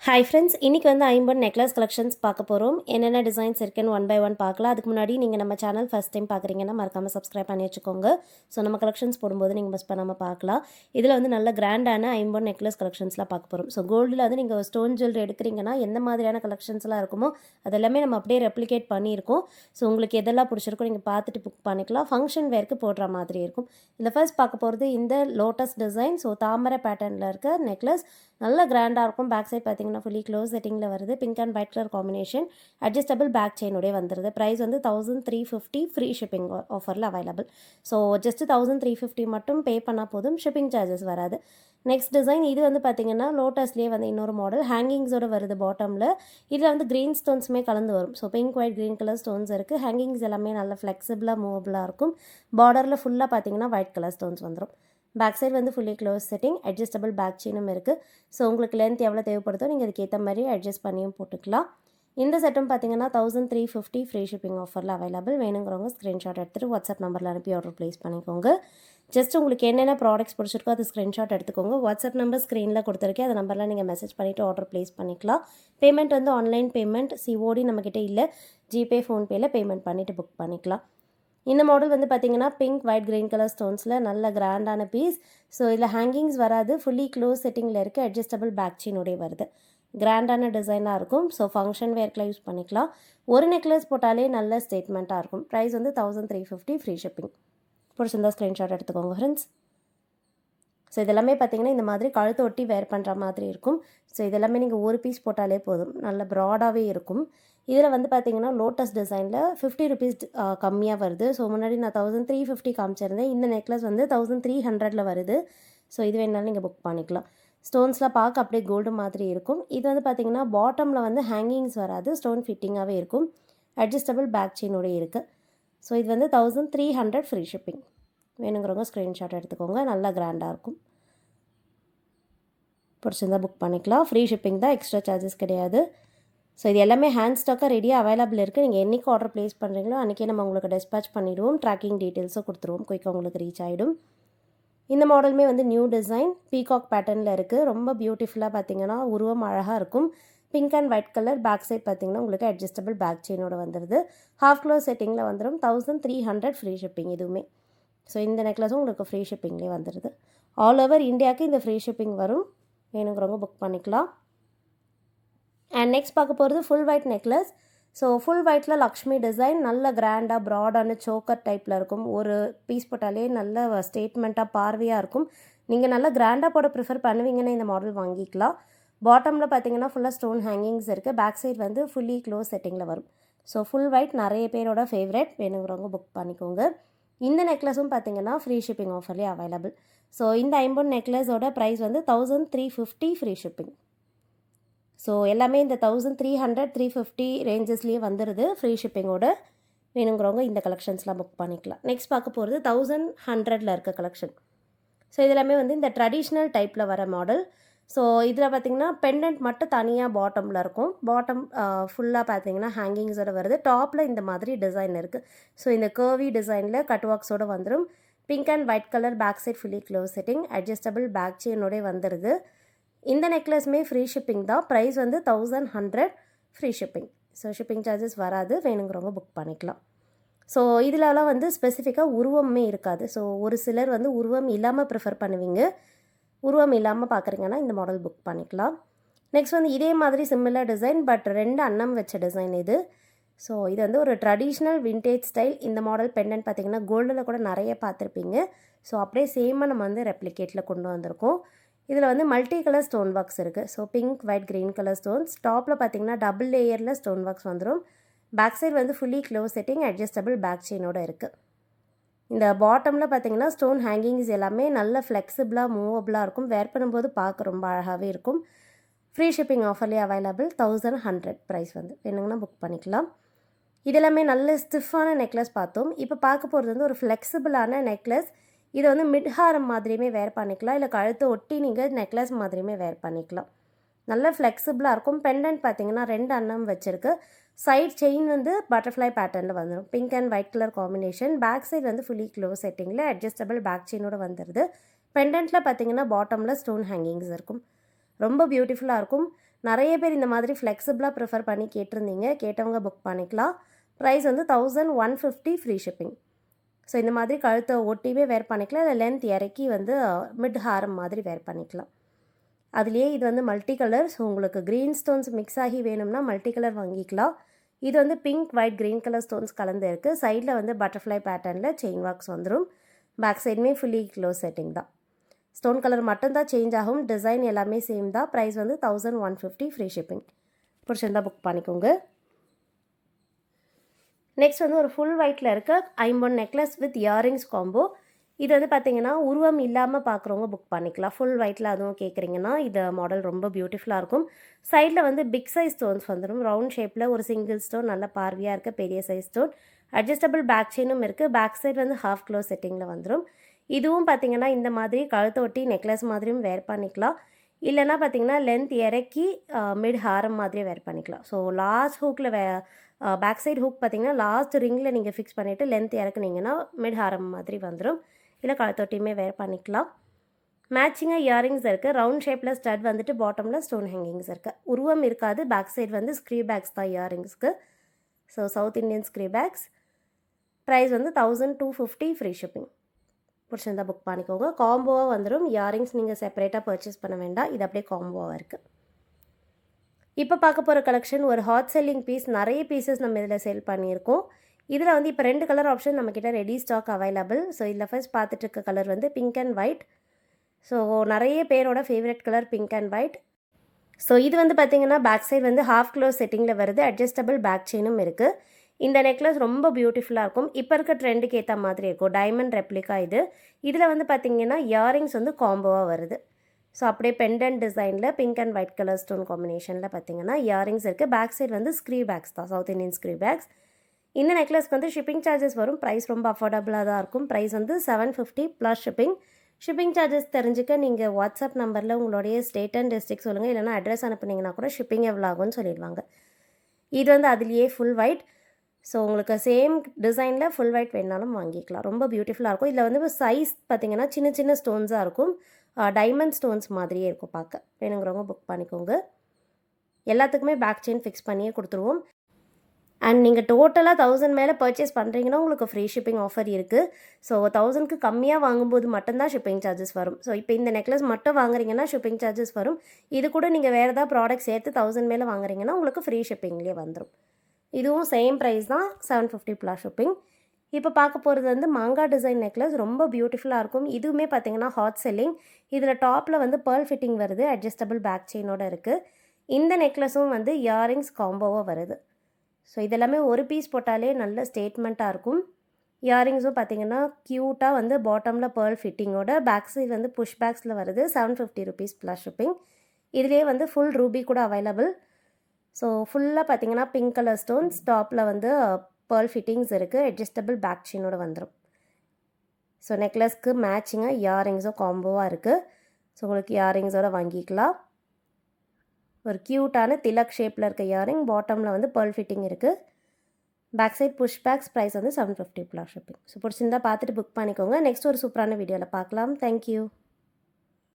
Hi friends, இன்றைக்கி வந்து ஐம்பொன் நெக்லஸ் கலெக்ஷன்ஸ் பார்க்க போகிறோம். என்னென்ன டிசைன்ஸ் இருக்குன்னு ஒன் பை ஒன் பார்க்கலாம். அதுக்கு முன்னாடி நீங்கள் நம்ம சேனல் ஃபஸ்ட் டைம் பார்க்குறீங்கன்னா மறக்காமல் சப்ஸ்கிரைப் பண்ணி வச்சுக்கோங்க. ஸோ நம்ம கலெக்ஷன்ஸ் போடும்போது நீங்கள் மிஸ் பண்ணாமல் பார்க்கலாம். இதில் வந்து நல்ல கிராண்டான ஐம்பொன் நெக்லஸ் கலெக்ஷன்ஸ்லாம் பார்க்க போகிறோம். ஸோ கோல்டில் வந்து நீங்கள் ஸ்டோன் ஜுவல்லரி எடுக்கிறீங்கன்னா எந்த மாதிரியான கலெக்ஷன்ஸ்லாம் இருக்குமோ அதெல்லாமே நம்ம அப்படியே ரெப்ளிகேட் பண்ணியிருக்கோம். ஸோ உங்களுக்கு எதெல்லாம் பிடிச்சிருக்கோ நீங்கள் பார்த்துட்டு புக் பண்ணிக்கலாம். ஃபங்க்ஷன் வேர்க்கு போடுற மாதிரி இருக்கும். இதில் ஃபர்ஸ்ட் பார்க்க போகிறது இந்த லோட்டஸ் டிசைன். ஸோ தாமரை பேட்டர்னில் இருக்க நெக்லஸ் நல்ல கிராண்டாக இருக்கும். பேக் சைட் பார்த்தீங்கன்னா ஃபுல்லி க்ளோஸ் செட்டிங்கில் வருது. Pink and white colour combination. Adjustable back செயினோடய வந்துடுது. ப்ரைஸ் வந்து 1350 ஃப்ரீ ஷிப்பிங் ஆஃபரில் அவைலபிள். ஸோ ஜஸ்ட் 1350 மட்டும் பே பண்ணால் போதும், ஷிப்பிங் சார்ஜஸ் வராது. நெக்ஸ்ட் டிசைன் இது வந்து பார்த்தீங்கன்னா லோட்டஸ்லேயே வந்து இன்னொரு மாடல் ஹேங்கிங்ஸோடு வருது பாட்டமில். இதில் வந்து க்ரீன் ஸ்டோன்ஸுமே கலந்து வரும். So pink white green colour stones இருக்குது. ஹேங்கிங்ஸ் எல்லாமே நல்ல ஃப்ளெக்சிபிளாக மூவபிளாக இருக்கும். பார்டரில் ஃபுல்லாக பார்த்தீங்கன்னா ஒயிட் கலர் ஸ்டோன்ஸ் வந்துடும். பேக் சைடு வந்து fully close setting, adjustable back செயினும் இருக்குது. ஸோ உங்களுக்கு லென்த் எவ்வளோ தேவைப்படுதோ நீங்கள் அதுக்கேற்ற மாதிரி அட்ஜஸ்ட் பண்ணியும் போட்டுக்கலாம். இந்த செட்டும் பார்த்தீங்கன்னா 1350 ஃப்ரீ ஷிப்பிங் ஆஃபரில் அவைலபிள். வேணுங்கிறவங்க ஸ்க்ரீன்ஷாட் எடுத்துகிட்டு வாட்ஸ்அப் நம்பரில் அனுப்பி ஆர்டர் ப்ளேஸ் பண்ணிக்கோங்க. ஜஸ்ட் உங்களுக்கு என்னென்ன ப்ராடக்ட்ஸ் பிடிச்சிருக்கோ அது ஸ்க்ரீன்ஷாட் எடுத்துக்கோங்க. வாட்ஸ்அப் நம்பர் ஸ்க்ரீனில் கொடுத்துருக்கேன். அந்த நம்பரில் நீங்கள் மெசேஜ் பண்ணிவிட்டு ஆர்டர் ப்ளேஸ் பண்ணிக்கலாம். பேமெண்ட் வந்து ஆன்லைன் பேமெண்ட், சிஓடி நம்மக்கிட்ட இல்லை, ஜிபே ஃபோன்பேயில் பேமெண்ட் பண்ணிவிட்டு புக் பண்ணிக்கலாம். இந்த மாடல் வந்து பார்த்தீங்கன்னா பிங்க் ஒயிட் க்ரீன் கலர் ஸ்டோன்ஸில் நல்ல கிராண்டான பீஸ். ஸோ இதில் ஹேங்கிங்ஸ் வராது, ஃபுல்லி க்ளோஸ் செட்டிங்கில் இருக்குது. அட்ஜஸ்டபிள் பேக் செயினோடய வருது. கிராண்டான டிசைனாக இருக்கும். ஸோ ஃபங்க்ஷன் வேர்க்கில் யூஸ் பண்ணிக்கலாம். ஒரு நெக்லஸ் போட்டாலே நல்ல ஸ்டேட்மெண்ட்டாக இருக்கும். ப்ரைஸ் வந்து 1350 ஃப்ரீ ஷிப்பிங். பிடிச்சிருந்தா ஸ்க்ரீன்ஷாட் எடுத்துக்கோங்க ஃப்ரெண்ட்ஸ். ஸோ இதெல்லாமே பார்த்தீங்கன்னா இந்த மாதிரி கழுத்தை ஒட்டி வேர் பண்ணுற மாதிரி இருக்கும். ஸோ இதெல்லாமே நீங்கள் ஒரு பீஸ் போட்டாலே போதும், நல்ல ப்ராடாகவே இருக்கும். இதில் வந்து பார்த்தீங்கன்னா லோட்டஸ் டிசைனில் 50 ருபீஸ் கம்மியாக வருது. ஸோ முன்னாடி நான் 1350 காமிச்சிருந்தேன். இந்த நெக்லஸ் வந்து 1300 வருது. ஸோ இது வேணாலும் நீங்கள் புக் பண்ணிக்கலாம். ஸ்டோன்ஸ்லாம் பார்க்க அப்படியே கோல்டு மாதிரி இருக்கும். இது வந்து பார்த்தீங்கன்னா பாட்டமில் வந்து ஹேங்கிங்ஸ் வராது, ஸ்டோன் ஃபிட்டிங்காகவே இருக்கும். அட்ஜஸ்டபிள் பேக் செயினோடய இருக்குது. ஸோ இது வந்து 1300 ஃப்ரீ ஷிப்பிங். வேணுங்கிறவங்க ஸ்க்ரீன்ஷாட் எடுத்துக்கோங்க. நல்லா கிராண்டாக இருக்கும். பிடிச்சிருந்தா புக் பண்ணிக்கலாம். ஃப்ரீ ஷிப்பிங் தான், எக்ஸ்ட்ரா சார்ஜஸ் கிடையாது. ஸோ இது எல்லாமே ஹேண்ட் ஸ்டாக்காக ரெடியாக அவைலபிள் இருக்குது. நீங்கள் என்றைக்கு ஆர்டர் ப்ளேஸ் பண்ணுறீங்களோ அன்றைக்கே நம்ம உங்களுக்கு டிஸ்பேச் பண்ணிவிடுவோம். ட்ராக்கிங் டீட்டெயில்ஸும் கொடுத்துருவோம். குயிக்காக உங்களுக்கு ரீச் ஆகிடும். இந்த மாடலுமே வந்து நியூ டிசைன் பீகாக் பேட்டர்னில் இருக்குது. ரொம்ப பியூட்டிஃபுல்லாக பார்த்தீங்கன்னா உருவம் அழகாக இருக்கும். Pink and white colour. Back side பார்த்தீங்கன்னா உங்களுக்கு அட்ஜஸ்டபிள் பேக் செயினோட வந்துடுது. ஹாஃப் க்ளோஸ் செட்டிங்கில் வந்துடும். 1300 ஃப்ரீ ஷிப்பிங் இதுவுமே. ஸோ இந்த நெக்லஸும் உங்களுக்கு ஃப்ரீ ஷிப்பிங்லேயே வந்துடுது. ஆல் ஓவர் இந்தியாவுக்கு இந்த ஃப்ரீ ஷிப்பிங் வரும். வேணுங்கிறவங்க புக் பண்ணிக்கலாம். அண்ட் நெக்ஸ்ட் பார்க்க போகிறது full white necklace. So full ஒயிட்டில் லக்ஷ்மி டிசைன் நல்ல கிராண்டாக ப்ராடான சோக்கர் டைப்பில் இருக்கும். ஒரு பீஸ் போட்டாலே நல்ல ஸ்டேட்மெண்ட்டாக பார்வையாக இருக்கும். நீங்கள் நல்லா கிராண்டாக போட ப்ரிஃபர் பண்ணுவீங்கன்னா இந்த மாடல் வாங்கிக்கலாம். பாட்டமில் பார்த்தீங்கன்னா ஃபுல்லாக ஸ்டோன் ஹேங்கிங்ஸ் இருக்குது. பேக் சைட் வந்து ஃபுல்லி க்ளோஸ் செட்டிங்கில் வரும். ஸோ ஃபுல் ஒயிட் நிறைய பேரோட ஃபேவரட். வேணுங்கிறவங்க புக் பண்ணிக்கோங்க. இந்த நெக்லஸும் பார்த்தீங்கன்னா ஃப்ரீ ஷிப்பிங் ஆஃபர்லேயே அவைலபிள். ஸோ இந்த ஐம்பொன் நெக்லஸோட ப்ரைஸ் வந்து 1350 ஃப்ரீ ஷிப்பிங். ஸோ எல்லாமே இந்த 1300 350 ரேஞ்சஸ்லேயே வந்துடுது ஃப்ரீ ஷிப்பிங்கோட. வேணுங்கிறவங்க இந்த கலெக்ஷன்ஸ்லாம் புக் பண்ணிக்கலாம். நெக்ஸ்ட் பார்க்க போகிறது 1100 இருக்க கலெக்ஷன். ஸோ இதெல்லாமே வந்து இந்த ட்ரெடிஷ்னல் டைப்பில் வர மாடல். ஸோ இதில் பார்த்திங்கன்னா பெண்டன்ட் மட்டும் தனியாக பாட்டமில் இருக்கும். பாட்டம் ஃபுல்லாக பார்த்தீங்கன்னா ஹேங்கிங்ஸோடு வருது. டாப்பில் இந்த மாதிரி டிசைன் இருக்குது. ஸோ இந்த கர்வி டிசைனில் கட் ஒர்க்ஸோடு வந்துடும். Pink and white colour. Back side fully close setting, adjustable back செயினோடய வந்துடுது. இந்த நெக்லஸுமே ஃப்ரீ ஷிப்பிங் தான். ப்ரைஸ் வந்து 1100 free shipping. So shipping charges வராது. வேணுங்கிறவங்க புக் பண்ணிக்கலாம். ஸோ இதிலலாம் வந்து ஸ்பெசிஃபிக்காக உருவமே இருக்காது. ஸோ ஒரு சிலர் வந்து உருவம் இல்லாமல் ப்ரிஃபர் பண்ணுவீங்க. உருவம் இல்லாமல் பார்க்குறீங்கன்னா இந்த மாடல் புக் பண்ணிக்கலாம். நெக்ஸ்ட் வந்து இதே மாதிரி சிமிலர் டிசைன், பட் 2 அன்னம் வச்ச டிசைன் இது. ஸோ இது வந்து ஒரு ட்ரெடிஷ்னல் விண்டேஜ் ஸ்டைல். இந்த மாடல் பெண்டன்ட் பார்த்திங்கன்னா கோல்டில் கூட நிறைய பார்த்துருப்பீங்க. ஸோ அப்படியே சேமாக நம்ம வந்து ரெப்ளிகேட்டில் கொண்டு வந்திருக்கோம். இதில் வந்து மல்டி கலர் ஸ்டோன் ஒர்க்ஸ் இருக்குது. So pink white green colour stones. டாப்பில் பார்த்தீங்கன்னா டபுள் லேயரில் ஸ்டோன் ஒர்க்ஸ் வந்துடும். பேக் சைடு வந்து fully close setting, adjustable back செயினோடு இருக்குது. இந்த பாட்டமில் பார்த்தீங்கன்னா ஸ்டோன் ஹேங்கிங்ஸ் எல்லாமே நல்ல ஃப்ளெக்சிபிளாக மூவபிளாக இருக்கும். வேர் பண்ணும்போது பார்க்க ரொம்ப அழகாகவே இருக்கும். ஃப்ரீ ஷிப்பிங் ஆஃபர்லேயே அவைலபிள். 1100 ப்ரைஸ் வந்து. வேணுங்கன்னா புக் பண்ணிக்கலாம். இதெல்லாமே நல்ல ஸ்டிஃபான நெக்லஸ் பார்த்தோம். இப்போ பார்க்க போகிறது வந்து ஒரு ஃப்ளெக்சிபிளான நெக்லஸ். இதை வந்து மிட்ஹாரம் மாதிரியுமே வேர் பண்ணிக்கலாம், இல்லை கழுத்தை ஒட்டி நீங்கள் நெக்லஸ் மாதிரியுமே வேர் பண்ணிக்கலாம். நல்ல ஃப்ளெக்சிபிளாக இருக்கும். பெண்டன்ட் பார்த்தீங்கன்னா 2 அன்னம் வச்சுருக்கு. சைட் செயின் வந்து பட்டர்ஃப்ளை பேட்டர்னில் வந்துடும். Pink and white colour combination. Back side வந்து ஃபுல்லி க்ளோஸ் செட்டிங்கில் அட்ஜஸ்டபிள் பேக் செயினோடு வந்துடுது. பெண்டன்ட்டில் பார்த்தீங்கன்னா பாட்டமில் ஸ்டோன் ஹேங்கிங்ஸ் இருக்கும். ரொம்ப பியூட்டிஃபுல்லாக இருக்கும். நிறைய பேர் இந்த மாதிரி ஃப்ளெக்சிபிளாக ப்ரிஃபர் பண்ணி கேட்டிருந்தீங்க. கேட்டவங்க புக் பண்ணிக்கலாம். ப்ரைஸ் வந்து 1150 ஃப்ரீ ஷிப்பிங். ஸோ இந்த மாதிரி கழுத்தை ஒட்டிவே வேர் பண்ணிக்கலாம். இல்லை லென்த் இறக்கி வந்து மிட் ஹாரம் மாதிரி வேர் பண்ணிக்கலாம். அதுலேயே இது வந்து மல்டி கலர். ஸோ உங்களுக்கு க்ரீன் ஸ்டோன்ஸ் மிக்ஸ் ஆகி வேணும்னா மல்டி கலர் வாங்கிக்கலாம். இது வந்து pink, white, green colour stones கலந்து இருக்குது. சைடில் வந்து பட்டர்ஃப்ளை பேட்டர்னில் செயின் ஒர்க்ஸ் வந்துடும். பேக் சைடுமே ஃபுல்லி க்ளோஸ் செட்டிங் தான். ஸ்டோன் கலர் மட்டும்தான் சேஞ்ச் ஆகும். டிசைன் எல்லாமே சேம் தான். ப்ரைஸ் வந்து 1150 ஃப்ரீ ஷிப்பிங். பிடிச்சிருந்தா புக் பண்ணிக்கோங்க. நெக்ஸ்ட் வந்து ஒரு ஃபுல் ஒயிட்டில் இருக்க ஐம்பொன் நெக்லஸ் வித் இயரிங்ஸ் காம்போ. இது வந்து பார்த்திங்கன்னா உருவம் இல்லாமல் பார்க்குறவங்க புக் பண்ணிக்கலாம். ஃபுல் ஒயிட்டில் அதுவும் கேட்குறீங்கன்னா இந்த மாடல் ரொம்ப பியூட்டிஃபுல்லாக இருக்கும். சைடில் வந்து பிக் சைஸ் ஸ்டோன்ஸ் வந்துடும். ரவுண்ட் ஷேப்பில் ஒரு சிங்கிள் ஸ்டோன் நல்ல பார்வையாக இருக்க பெரிய சைஸ் ஸ்டோன். அட்ஜஸ்டபிள் பேக் செயினும் இருக்குது. பேக் சைடு வந்து ஹாஃப் க்ளோஸ் செட்டிங்கில் வந்துடும். இதுவும் பார்த்திங்கன்னா இந்த மாதிரி கழுத்தை ஒட்டி நெக்லஸ் மாதிரியும் வேர் பண்ணிக்கலாம். இல்லைனா பார்த்திங்கன்னா லென்த் இறக்கி மிட் ஹாரம் மாதிரியே வேர் பண்ணிக்கலாம். ஸோ லாஸ்ட் ஹூக்கில் பேக் சைடு ஹூக் பார்த்திங்கன்னா லாஸ்ட் ரிங்கில் நீங்கள் ஃபிக்ஸ் பண்ணிவிட்டு லென்த் இறக்குனீங்கன்னா மிட் ஹாரம் மாதிரி வந்துடும். இல்லை கழுத்தொட்டியுமே வேர் பண்ணிக்கலாம். மேட்சிங்காக இயரிங்ஸ் இருக்குது. ரவுண்ட் ஷேப்பில் ஸ்டட் வந்துட்டு பாட்டமில் ஸ்டோன் ஹேங்கிங்ஸ் இருக்குது. உருவம் இருக்காது. பேக் சைடு வந்து ஸ்க்ரீ பேக்ஸ் தான் இயரிங்ஸ்க்கு. So South Indian screw backs. Price வந்து 1250 ஃப்ரீ ஷிப்பிங். பிடிச்சிருந்தா புக் பண்ணிக்கோங்க. காம்போவாக வந்துடும். இயரிங்ஸ் நீங்கள் செப்பரேட்டாக பர்ச்சேஸ் பண்ண வேண்டாம். இது அப்படியே காம்போவாக இருக்குது. இப்போ பார்க்க போகிற கலெக்ஷன் ஒரு ஹாட் செல்லிங் பீஸ். நிறைய பீசஸ் நம்ம இதில் சேல் பண்ணியிருக்கோம். இதில் வந்து இப்போ 2 கலர் ஆப்ஷன் நம்மக்கிட்ட ரெடி ஸ்டாக் அவைலபிள். ஸோ இதில் ஃபர்ஸ்ட் பார்த்துட்டு இருக்க கலர் வந்து பிங்க் அண்ட் ஒயிட். ஸோ நிறைய பேரோட favourite colour pink and white. So இது வந்து பார்த்திங்கன்னா பேக் சைடு வந்து ஹாஃப் க்ளோஸ் செட்டிங்கில் வருது. அட்ஜஸ்டபிள் பேக் செயினும் இருக்குது. இந்த நெக்லஸ் ரொம்ப பியூட்டிஃபுல்லாக இருக்கும். இப்போ இருக்க ட்ரெண்டுக்கு ஏற்ற மாதிரி இருக்கும். டைமண்ட் ரெப்ளிகா இது. இதில் வந்து பார்த்திங்கன்னா இயரிங்ஸ் வந்து காம்போவாக வருது. ஸோ அப்படியே பெண்டன்ட் டிசைனில் pink and white colour stone காம்பினேஷனில் பார்த்திங்கன்னா இயரிங்ஸ் இருக்குது. பேக் சைடு வந்து ஸ்க்ரீ பேக்ஸ் தான், சவுத் இண்டியன் ஸ்க்ரீ பேக்ஸ். இந்த நெக்லஸ்க்கு வந்து ஷிப்பிங் சார்ஜஸ் வரும். ப்ரைஸ் ரொம்ப அஃபோர்டபுளாக தான் இருக்கும். ப்ரைஸ் வந்து 750 ப்ளஸ் ஷிப்பிங். ஷிப்பிங் சார்ஜஸ் தெரிஞ்சுக்க நீங்கள் வாட்ஸ்அப் நம்பரில் உங்களுடைய ஸ்டேட் அண்ட் டிஸ்ட்ரிக்ட் சொல்லுங்கள். இல்லைனா அட்ரஸ் அனுப்புனீங்கன்னா கூட ஷிப்பிங் எவ்வளோ ஆகும்னு சொல்லிடுவாங்க. இது வந்து அதுலேயே ஃபுல் ஒயிட். ஸோ உங்களுக்கு சேம் டிசைனில் ஃபுல் ஒயிட் வேணாலும் வாங்கிக்கலாம். ரொம்ப பியூட்டிஃபுல்லாக இருக்கும். இதில் வந்து சைஸ் பார்த்திங்கன்னா சின்ன சின்ன ஸ்டோன்ஸாக இருக்கும். டைமண்ட் ஸ்டோன்ஸ் மாதிரியே இருக்கும் பார்க்க. வேணுங்கிறவங்க புக் பண்ணிக்கோங்க. எல்லாத்துக்குமே பேக் செயின் ஃபிக்ஸ் பண்ணியே கொடுத்துருவோம். அண்ட் நீங்கள் டோட்டலாக 1000 மேலே பர்ச்சேஸ் பண்ணுறீங்கன்னா உங்களுக்கு ஃப்ரீ ஷிப்பிங் ஆஃபர் இருக்குது. ஸோ 1000க்கு கம்மியாக வாங்கும்போது மட்டும்தான் ஷிப்பிங் சார்ஜஸ் வரும். ஸோ இப்போ இந்த நெக்லஸ் மட்டும் வாங்குறீங்கன்னா ஷிப்பிங் சார்ஜஸ் வரும். இது கூட நீங்கள் வேறு ஏதாவது ப்ராடக்ட் சேர்த்து 1000 மேலே வாங்குறீங்கன்னா உங்களுக்கு ஃப்ரீ ஷிப்பிங்லேயே வந்துடும். இதுவும் சேம் ப்ரைஸ் தான், 750 ப்ளஸ் ஷிப்பிங். இப்போ பார்க்க போகிறது வந்து மாங்காய் டிசைன் நெக்லஸ். ரொம்ப பியூட்டிஃபுல்லாக இருக்கும். இதுவுமே பார்த்திங்கன்னா ஹாட் செல்லிங். இதில் டாப்பில் வந்து பேர்ல் ஃபிட்டிங் வருது. அட்ஜஸ்டபிள் பேக் செயினோடு இருக்குது. இந்த நெக்லஸும் வந்து இயரிங்ஸ் காம்போவாக வருது. ஸோ இதெல்லாமே ஒரு பீஸ் போட்டாலே நல்ல ஸ்டேட்மெண்ட்டாக இருக்கும். இயரிங்ஸும் பார்த்திங்கன்னா க்யூட்டாக வந்து பாட்டமில் பேர்ல் ஃபிட்டிங்கோட பேக் சைடு வந்து புஷ் பேக்ஸில் வருது. 750 ருபீஸ் ப்ளஸ் ஷிப்பிங். இதிலே வந்து ஃபுல் ரூபி கூட அவைலபிள். ஸோ ஃபுல்லாக பார்த்திங்கன்னா பிங்க் கலர் ஸ்டோன்ஸ். டாப்பில் வந்து பேர்ல் ஃபிட்டிங்ஸ் இருக்குது. அட்ஜஸ்டபிள் பேக் செயினோட வந்துடும். ஸோ நெக்லஸ்க்கு மேட்சிங்காக இயரிங்ஸும் காம்போவாக இருக்குது. ஸோ உங்களுக்கு இயரிங்ஸோடு வாங்கிக்கலாம். ஒரு க்யூட்டான திலக் ஷேப்பில் இருக்க இயரிங். பாட்டமில் வந்து பேர்ல் ஃபிட்டிங் இருக்குது. Back side push backs. Price வந்து 750 ப்ளஸ் ஷிப்பிங். ஸோ பிடிச்சிருந்தா பார்த்துட்டு புக் பண்ணிக்கோங்க. நெக்ஸ்ட் ஒரு சூப்பரான வீடியோவில் பார்க்கலாம். தேங்க்யூ.